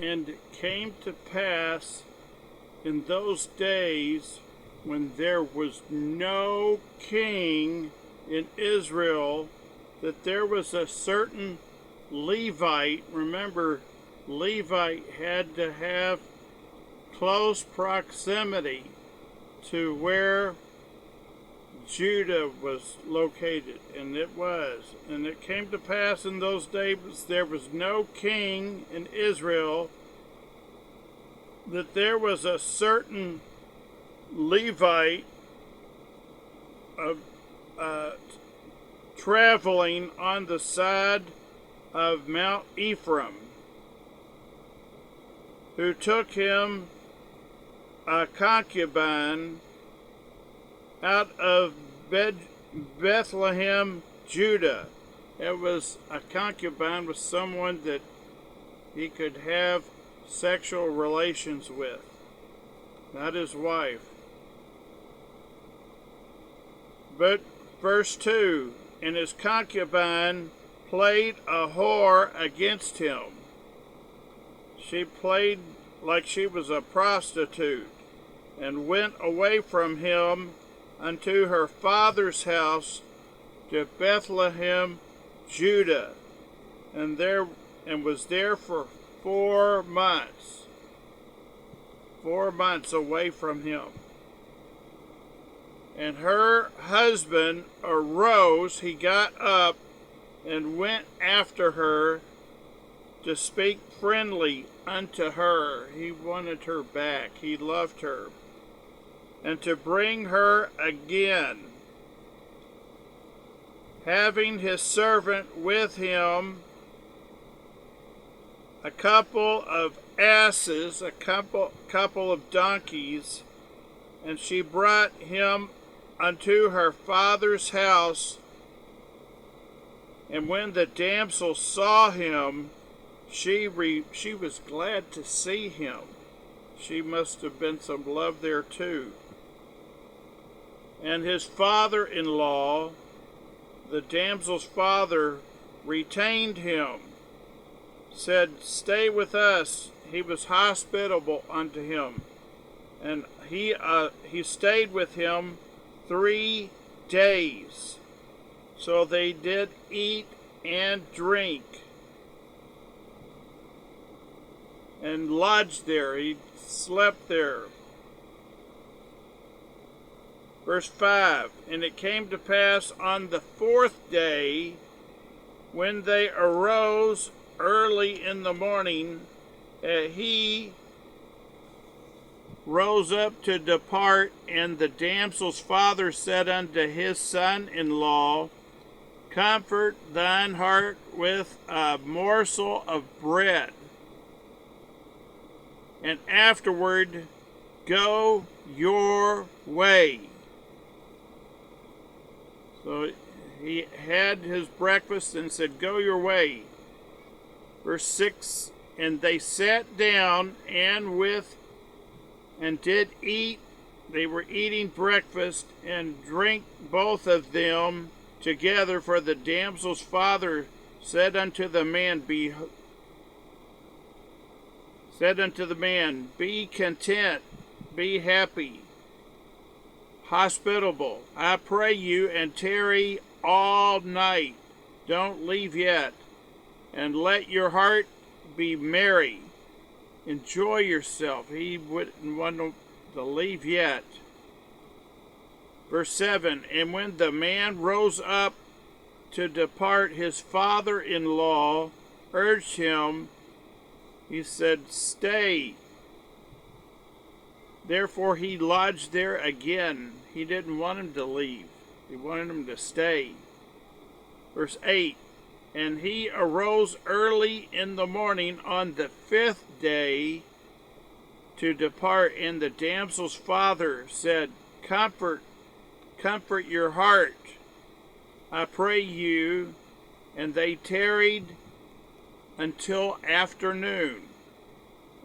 And it came to pass in those days when there was no king in Israel, that there was a certain Levite. Remember, Levite had to have close proximity to where Judah was located, and it was. And it came to pass in those days there was no king in Israel, that there was a certain Levite traveling on the side of Mount Ephraim, who took him a concubine out of Bethlehem, Judah. It was a concubine with someone that he could have sexual relations with, not his wife. But verse 2, and his concubine played a whore against him. She played like she was a prostitute, and went away from him unto her father's house to Bethlehem, Judah, and was there for 4 months. 4 months away from him. And her husband arose, he got up and went after her to speak friendly unto her. He wanted her back. He loved her. And to bring her again, having his servant with him, a couple of asses, a couple of donkeys, and she brought him unto her father's house. And when the damsel saw him, she was glad to see him. She must have been some love there too. And his father-in-law, the damsel's father, retained him, said, stay with us. He was hospitable unto him. And he stayed with him 3 days. So they did eat and drink, and lodged there. He slept there. Verse 5, and it came to pass on the 4th day, when they arose early in the morning, he rose up to depart, and the damsel's father said unto his son-in-law, comfort thine heart with a morsel of bread, and afterward go your way. So he had his breakfast and said, go your way. Verse 6, and they sat down and did eat. They were eating breakfast and drink both of them together, for the damsel's father said unto the man, be content, be happy, hospitable, I pray you, and tarry all night. Don't leave yet, and let your heart be merry. Enjoy yourself. He wouldn't want to leave yet. Verse 7, and when the man rose up to depart, his father-in-law urged him. He said, stay. Therefore he lodged there again. He didn't want him to leave. He wanted him to stay. Verse 8, and he arose early in the morning on the 5th day to depart, and the damsel's father said, comfort your heart, I pray you. And they tarried until afternoon,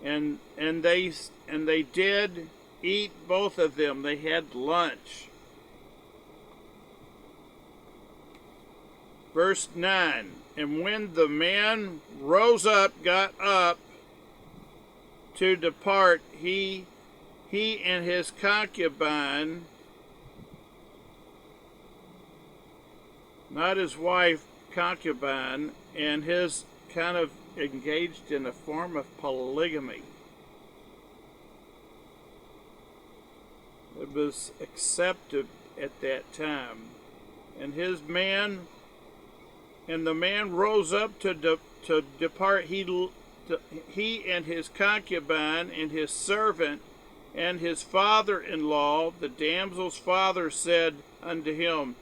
and they did eat, both of them. They had lunch. Verse 9, and when the man got up, to depart, he and his concubine, not his wife, concubine, and his kind of engaged in a form of polygamy. It was accepted at that time. And the man rose up to depart. He and his concubine and his servant and his father-in-law, the damsel's father, said unto him,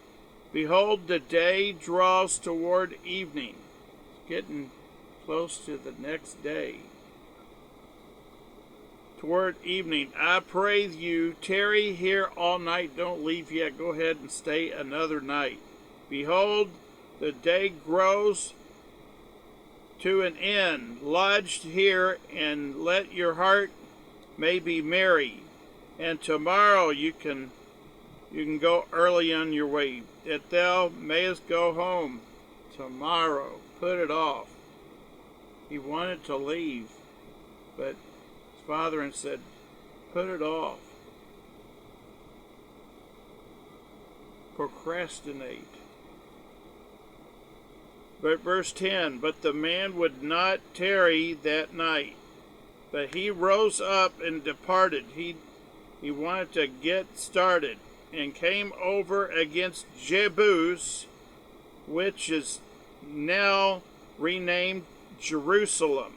Behold, the day draws toward evening. It's getting close to the next day. Toward evening, I pray you, tarry here all night. Don't leave yet. Go ahead and stay another night. Behold, the day grows to an end. Lodged here, and let your heart may be merry. And tomorrow you can go early on your way, that thou mayest go home tomorrow. Put it off. He wanted to leave, but his father said, put it off. Procrastinate. But verse 10, but the man would not tarry that night, but he rose up and departed. He wanted to get started, and came over against Jebus, which is now renamed Jerusalem.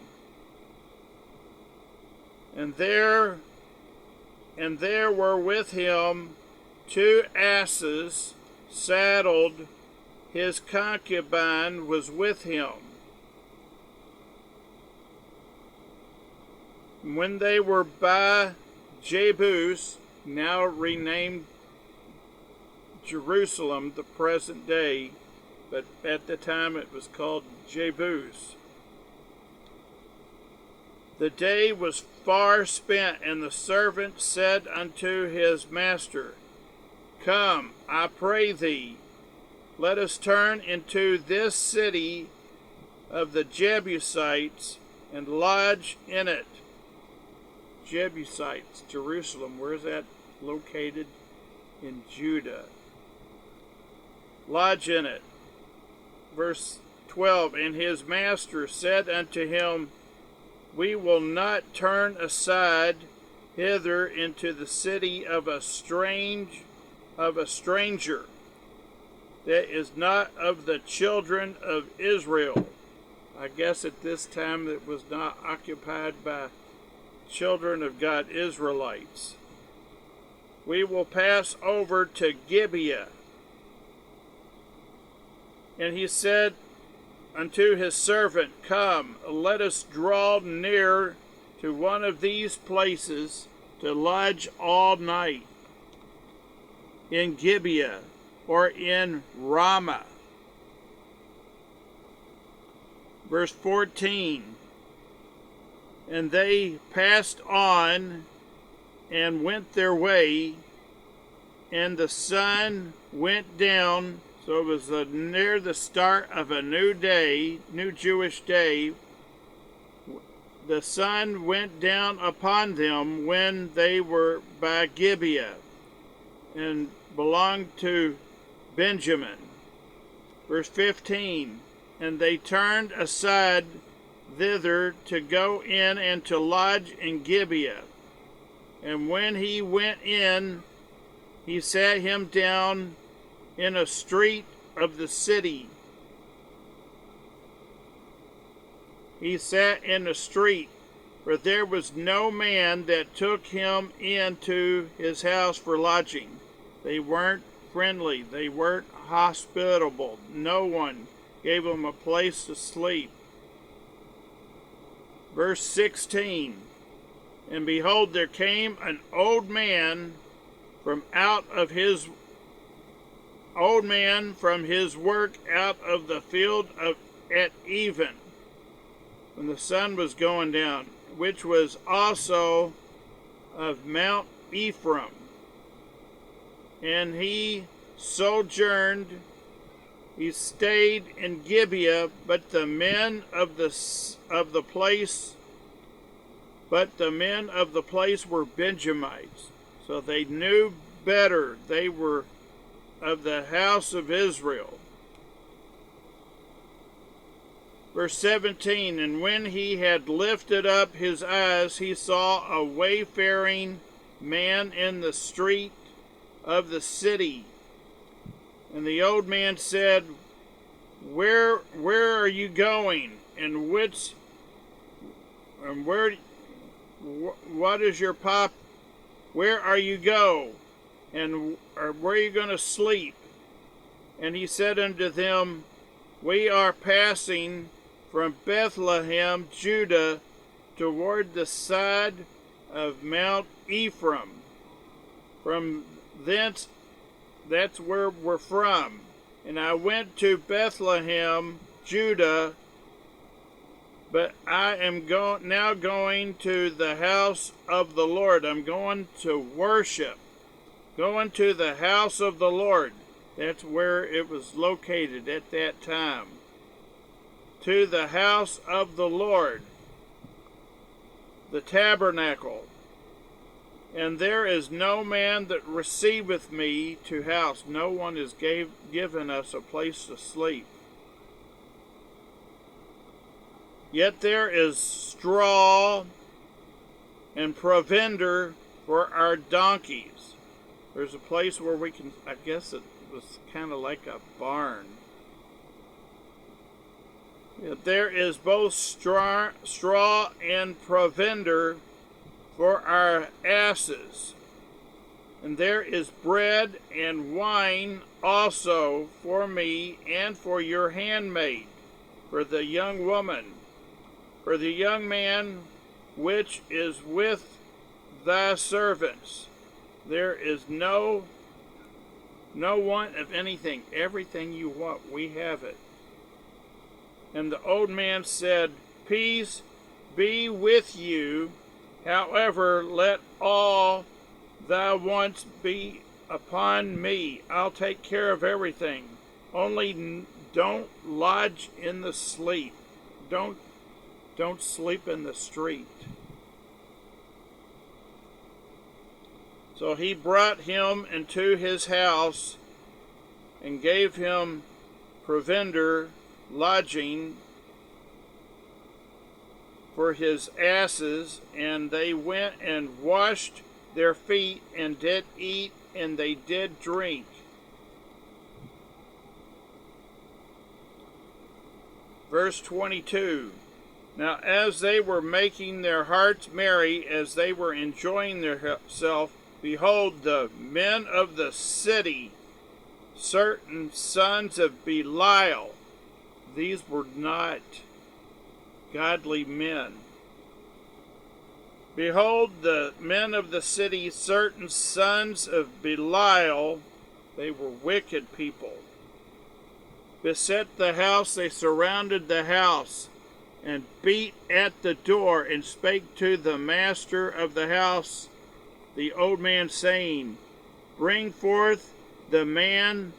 And there were with him 2 asses saddled. His concubine was with him. When they were by Jebus, now renamed Jerusalem, the present day, but at the time it was called Jebus. The day was far spent, and the servant said unto his master, Come, I pray thee, let us turn into this city of the Jebusites, and lodge in it. Jebusites, Jerusalem, where is that located? In Judah. Lodge in it. Verse 12, and his master said unto him, We will not turn aside hither into the city of a stranger that is not of the children of Israel. I guess at this time it was not occupied by children of God, Israelites. We will pass over to Gibeah. And he said unto his servant, Come, let us draw near to one of these places to lodge all night in Gibeah or in Ramah. Verse 14, and they passed on and went their way, and the sun went down. So it was near the start of a new day, new Jewish day. The sun went down upon them when they were by Gibeah, and belonged to Benjamin. Verse 15, and they turned aside thither to go in and to lodge in Gibeah. And when he went in, he sat him down in a street of the city. He sat in a street, for there was no man that took him into his house for lodging. They weren't friendly. They weren't hospitable. No one gave him a place to sleep. Verse 16, and behold, there came an old man from his work out of the field at even, when the sun was going down, which was also of Mount Ephraim. And he sojourned, he stayed in Gibeah, but the men of the place But the men of the place were Benjamites, so they knew better. They were of the house of Israel. Verse 17, and when he had lifted up his eyes, he saw a wayfaring man in the street of the city. And the old man said, Where are you going? And what is your pop? Where are you go? And where are you going to sleep? And he said unto them, We are passing from Bethlehem, Judah, toward the side of Mount Ephraim. From thence, that's where we're from. And I went to Bethlehem, Judah, but I am now going to the house of the Lord. I'm going to worship. Going to the house of the Lord. That's where it was located at that time. To the house of the Lord, the tabernacle. And there is no man that receiveth me to house. No one is given us a place to sleep. Yet there is straw and provender for our donkeys. There's a place where we can, I guess it was kind of like a barn. Yet there is both straw and provender for our asses. And there is bread and wine also for me and for your handmaid, for the young woman, for the young man which is with thy servants. There is no want of anything. Everything you want, we have it. And the old man said, Peace be with you. However, let all thy wants be upon me. I'll take care of everything. Only don't lodge in the sleep. Don't sleep in the street. So he brought him into his house and gave him provender, lodging for his asses, and they went and washed their feet, and did eat, and they did drink. Verse 22. Now as they were making their hearts merry, as they were enjoying themselves, behold, the men of the city, certain sons of Belial, these were not godly men. Behold, the men of the city, certain sons of Belial, they were wicked people, beset the house. They surrounded the house and beat at the door, and spake to the master of the house, the old man, saying, Bring forth the man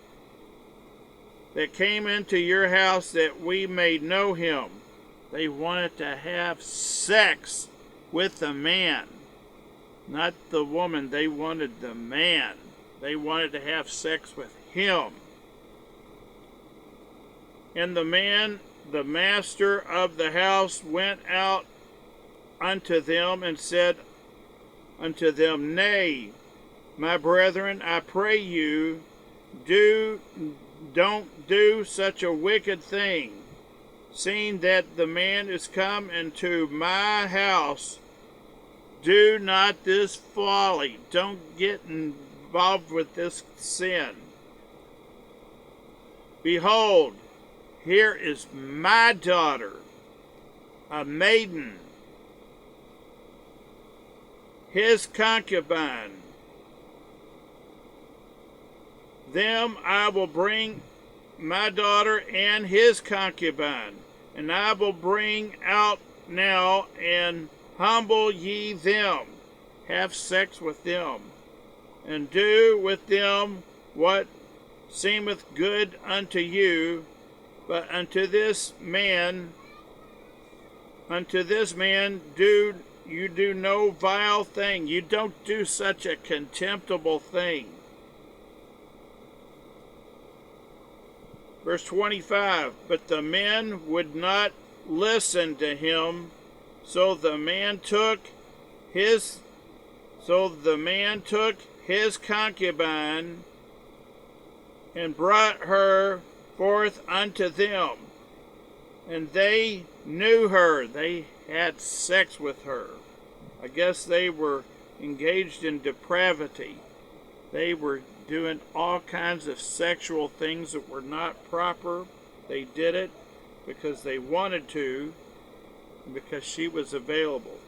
that came into your house, that we may know him. They wanted to have sex with the man, not the woman. They wanted the man. They wanted to have sex with him. And the man, the master of the house, went out unto them and said unto them, Nay, my brethren, I pray you, don't do such a wicked thing, seeing that the man is come into my house. Do not this folly. Don't get involved with this sin. Behold, here is my daughter, a maiden, his concubine. Them I will bring, my daughter and his concubine, and I will bring out now, and humble ye them, have sex with them, and do with them what seemeth good unto you. But unto this man do you do no vile thing. You don't do such a contemptible thing. Verse 25, but the men would not listen to him, so the man took his concubine and brought her forth unto them. And they knew her. They had sex with her. I guess they were engaged in depravity. They were doing all kinds of sexual things that were not proper. They did it because they wanted to, because she was available.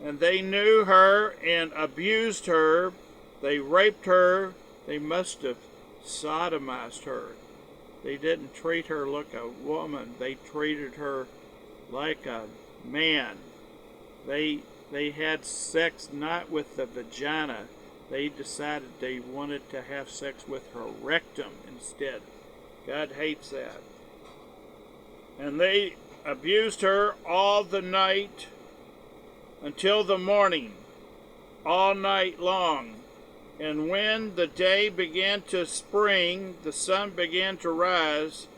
And they knew her and abused her. They raped her. They must have sodomized her. They didn't treat her like a woman. They treated her like a man. They had sex not with the vagina. They decided they wanted to have sex with her rectum instead. God hates that. And they abused her all the night until the morning, all night long. And when the day began to spring, the sun began to rise,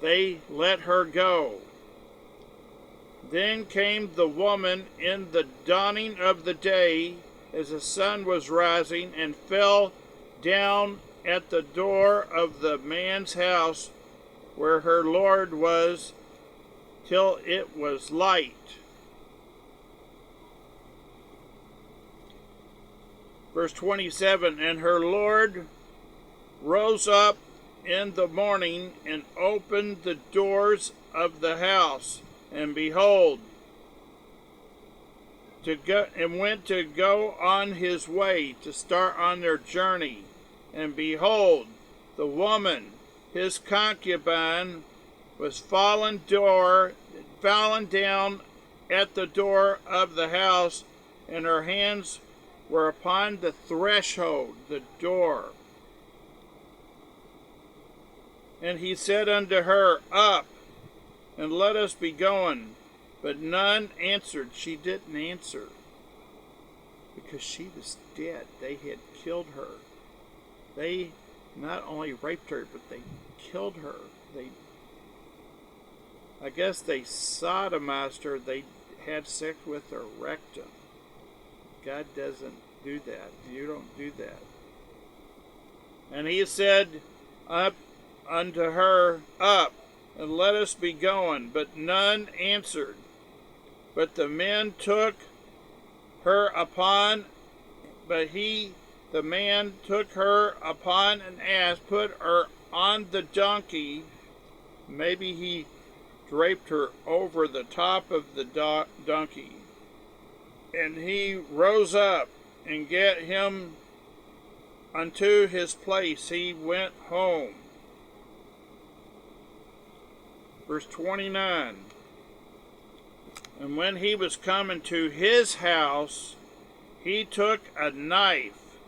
they let her go. Then came the woman in the dawning of the day, as the sun was rising, and fell down at the door of the man's house where her Lord was, till it was light. Verse 27, and her Lord rose up in the morning and opened the doors of the house, and behold, went to go on his way, to start on their journey. And behold, the woman, his concubine, was fallen down at the door of the house, and her hands were upon the threshold, the door. And he said unto her, Up, and let us be going. But none answered. She didn't answer, because she was dead. They had killed her. They not only raped her, but they killed her. I guess they sodomized her. They had sex with her rectum. God doesn't do that. You don't do that. And he said up unto her, Up, and let us be going. But none answered. But the men took her upon, the man took her upon an ass, put her on the donkey. Maybe he draped her over the top of the donkey. And he rose up and get him unto his place. He went home. Verse 29. And when he was coming to his house, he took a knife,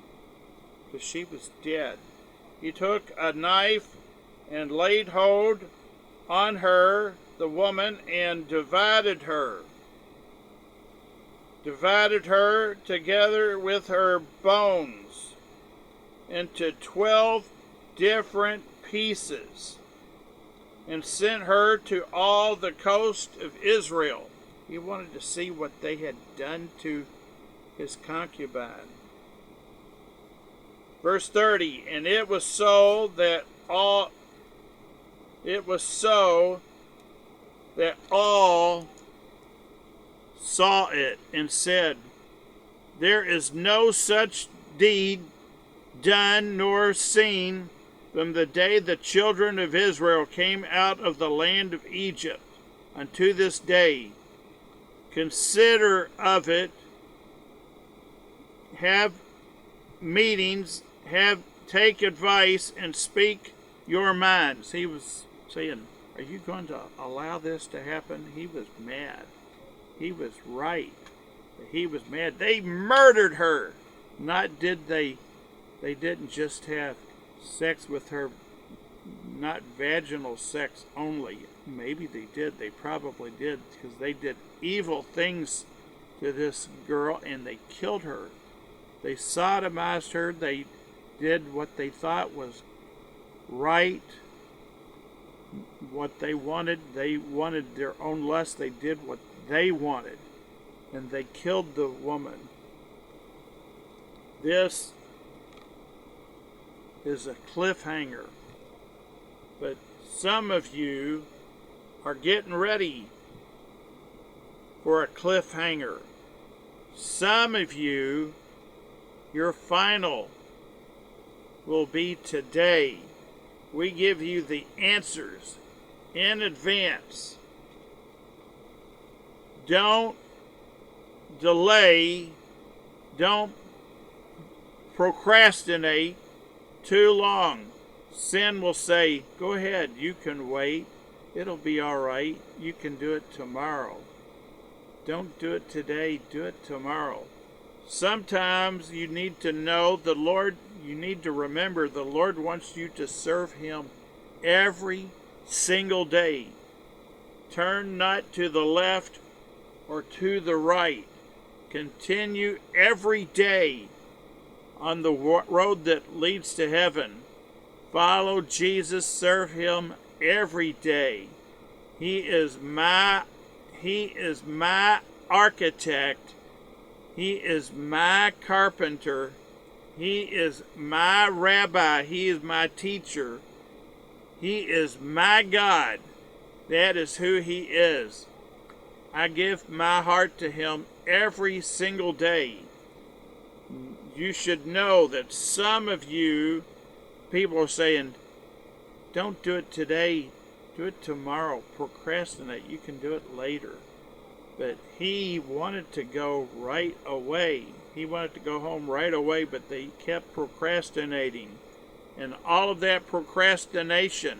because she was dead. He took a knife and laid hold on her, the woman, and divided her together with her bones into 12 different pieces, and sent her to all the coast of Israel. He wanted to see what they had done to his concubine. Verse 30, and it was so that all saw it, and said, There is no such deed done nor seen from the day the children of Israel came out of the land of Egypt unto this day. Consider of it, have meetings, take advice, and speak your minds. He was saying, are you going to allow this to happen? He was mad. He was right. He was mad. They murdered her. They didn't just have sex with her, not vaginal sex only. Maybe they did. They probably did, because they did evil things to this girl, and they killed her. They sodomized her. They did what they thought was right, what they wanted. They wanted their own lust. They did what they wanted, and they killed the woman. This is a cliffhanger, but some of you are getting ready for a cliffhanger. Some of you, your final will be today. We give you the answers in advance. Don't delay, don't procrastinate too long. Sin will say, go ahead, you can wait. It'll be all right. You can do it tomorrow. Don't do it today, do it tomorrow. Sometimes you need to know the Lord, you need to remember the Lord wants you to serve Him every single day. Turn not to the left or to the right. Continue every day on the road that leads to heaven. Follow Jesus, serve Him every day. He is my architect. He is my carpenter. He is my rabbi. He is my teacher. He is my God. That is who He is. I give my heart to Him every single day. You should know that some of you people are saying, don't do it today, do it tomorrow, procrastinate, you can do it later. But He wanted to go right away. He wanted to go home right away, but they kept procrastinating. And all of that procrastination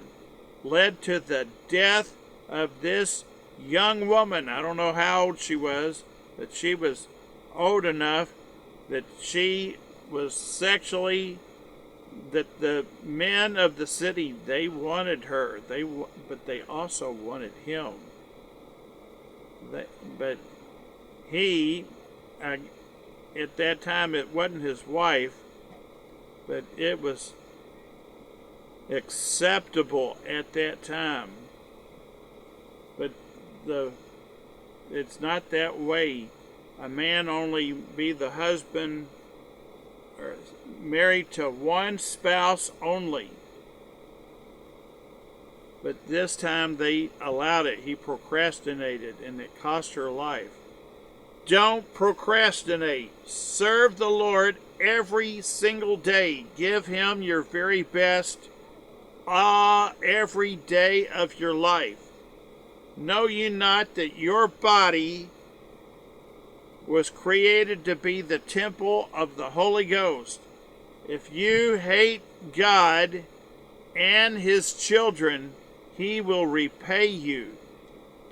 led to the death of this young woman. I don't know how old she was, but she was old enough that she was sexually, that the men of the city, they wanted her, but they also wanted him. But he, at that time, it wasn't his wife, but it was acceptable at that time. But it's not that way. A man only be the husband or married to one spouse only. But this time they allowed it. He procrastinated, and it cost her life. Don't procrastinate. Serve the Lord every single day. Give Him your very best every day of your life. Know ye not that your body was created to be the temple of the Holy Ghost? If you hate God and His children, He will repay you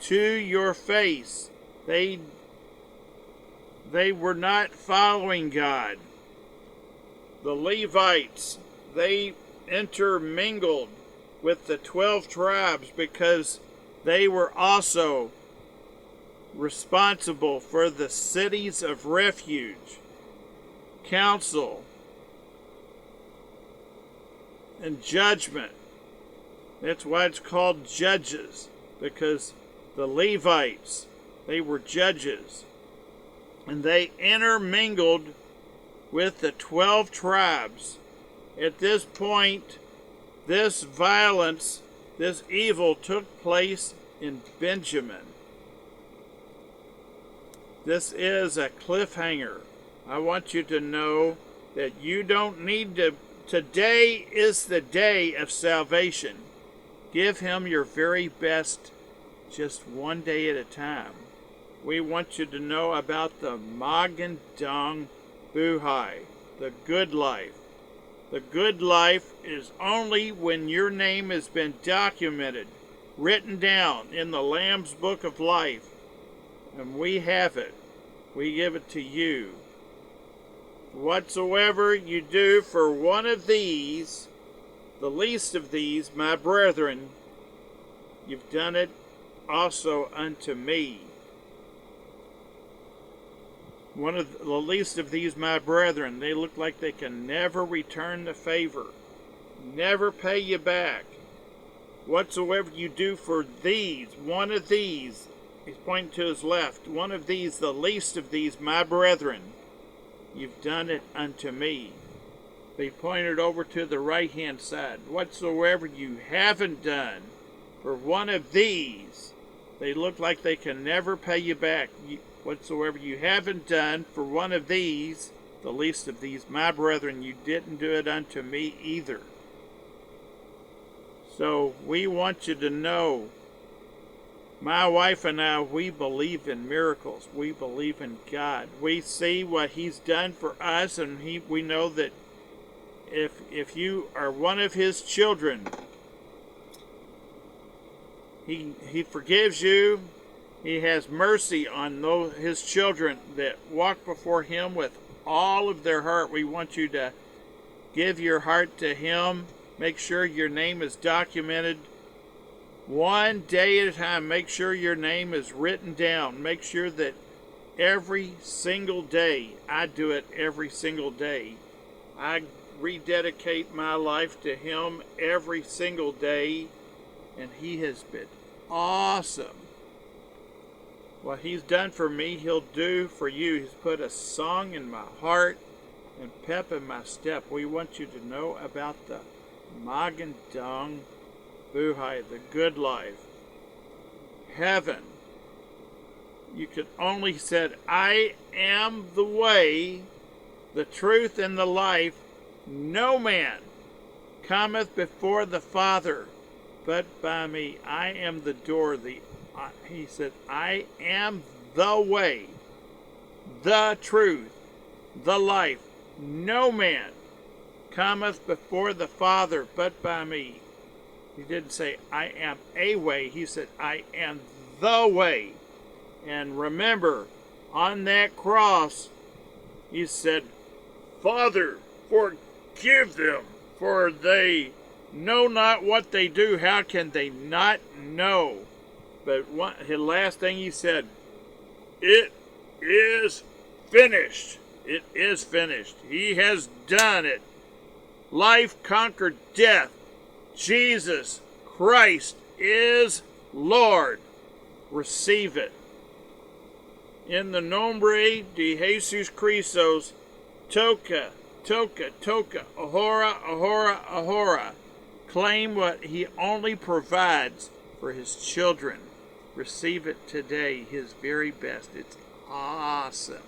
to your face. They were not following God. The Levites, they intermingled with the 12 tribes because they were also responsible for the cities of refuge, counsel, and judgment. That's why it's called judges, because the Levites, they were judges. And they intermingled with the 12 tribes. At this point, this violence, this evil took place in Benjamin. This is a cliffhanger. I want you to know that you don't need to. Today is the day of salvation. Give Him your very best, just one day at a time. We want you to know about the Magen Dong Buhai, the good life. The good life is only when your name has been documented, written down in the Lamb's Book of Life. And we have it. We give it to you. Whatsoever you do for one of these, the least of these, my brethren, you've done it also unto me. one of the least of these my brethren. They look like they can never return the favor, never pay you back. Whatsoever you do for these, one of these, he's pointing to his left, one of these, the least of these my brethren, you've done it unto me. They pointed over to the right hand side. Whatsoever you haven't done for one of these, they look like they can never pay you back. Whatsoever you haven't done for one of these, the least of these my brethren, you didn't do it unto me either. So we want you to know, my wife and I, we believe in miracles. We believe in God. We see what he's done for us, and we know that if you are one of his children, he forgives you. He has mercy on his children that walk before him with all of their heart. We want you to give your heart to him. Make sure your name is documented one day at a time. Make sure your name is written down. Make sure that every single day, I do it every single day, I rededicate my life to him every single day, and he has been awesome. What he's done for me, he'll do for you. He's put a song in my heart and pep in my step. We want you to know about the Magen Dong Buhai, the good life. Heaven. You can only say, I am the way, the truth, and the life. No man cometh before the Father but by me. I am the door. He said, I am the way, the truth, the life. No man cometh before the Father but by me. He didn't say, I am a way. He said, I am the way. And remember, on that cross, he said, Father, forgive them, for they know not what they do. How can they not know? But the last thing he said, it is finished. It is finished. He has done it. Life conquered death. Jesus Christ is Lord. Receive it. In the nombre de Jesus Christos, toca, toca, toca, ahora, ahora, ahora. Claim what he only provides for his children. Receive it today, his very best. It's awesome.